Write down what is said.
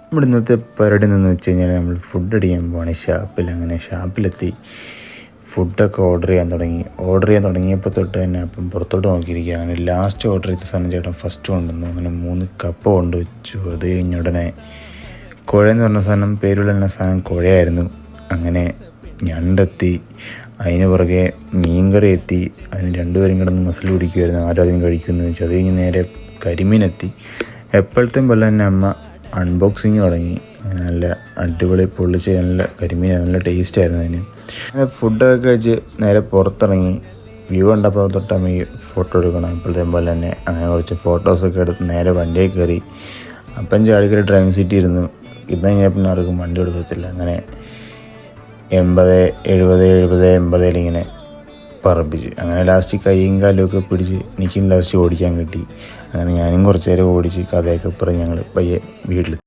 നമ്മുടെ ഇന്നത്തെ പരിപാടി എന്ന് വെച്ച് കഴിഞ്ഞാൽ നമ്മൾ ഫുഡ് അടിക്കാൻ പോവാണ് ഷാപ്പിൽ. അങ്ങനെ ഷാപ്പിലെത്തി ഫുഡൊക്കെ ഓർഡർ ചെയ്യാൻ തുടങ്ങിയപ്പോൾ തൊട്ട് തന്നെ അപ്പം പുറത്തോട്ട് നോക്കിയിരിക്കുക. അങ്ങനെ ലാസ്റ്റ് ഓർഡർ ചെയ്ത സാധനം ചേട്ടൻ ഫസ്റ്റ് കൊണ്ടുവന്നു. അങ്ങനെ 3 കപ്പ കൊണ്ടുവച്ചു. അത് കഴിഞ്ഞ ഉടനെ കുഴയെന്ന് പറഞ്ഞ സാധനം, പേരുള്ള സാധനം കുഴയായിരുന്നു. അങ്ങനെ ഞണ്ടെത്തി, അതിന് പുറകെ മീൻകറി എത്തി. അതിന് 2 പേരും കിടന്ന് മസിൽ പിടിക്കുമായിരുന്നു, ആരും അധികം കഴിക്കുമെന്ന് വെച്ചാൽ. അത് കഴിഞ്ഞ് നേരെ കരിമീനെത്തി. എപ്പോഴത്തെയും പോലെ തന്നെ അമ്മ അൺബോക്സിങ് തുടങ്ങി. അങ്ങനെ നല്ല അടിപൊളി പൊള്ളിച്ച് നല്ല കരിമീൻ, നല്ല ടേസ്റ്റ് ആയിരുന്നു അതിന്. അങ്ങനെ ഫുഡൊക്കെ കഴിച്ച് നേരെ പുറത്തിറങ്ങി. വ്യൂ കണ്ടപ്പോൾ തൊട്ട് അമ്മ ഈ ഫോട്ടോ എടുക്കണം എപ്പോഴത്തെയും പോലെ തന്നെ. അങ്ങനെ കുറച്ച് ഫോട്ടോസൊക്കെ എടുത്ത് നേരെ വണ്ടിയിൽ കയറി. അപ്പം ചാടിക്കറി ഡ്രൈവിംഗ് സീറ്റ് ഇരുന്നു. ഇന്ന് കഴിഞ്ഞാൽ പിന്നെ ആർക്കും വണ്ടി എടുക്കത്തില്ല. അങ്ങനെ 80, 70, 80 ഇങ്ങനെ പറപ്പിച്ച്. അങ്ങനെ ലാസ്റ്റ് കൈയും കാലുമൊക്കെ പിടിച്ച് എനിക്കും ലാസ്റ്റ് ഓടിക്കാൻ കിട്ടി. അങ്ങനെ ഞാനും കുറച്ച് നേരം ഓടിച്ച് കഥയൊക്കെ പറഞ്ഞ് ഞങ്ങൾ പയ്യെ വീട്ടിൽ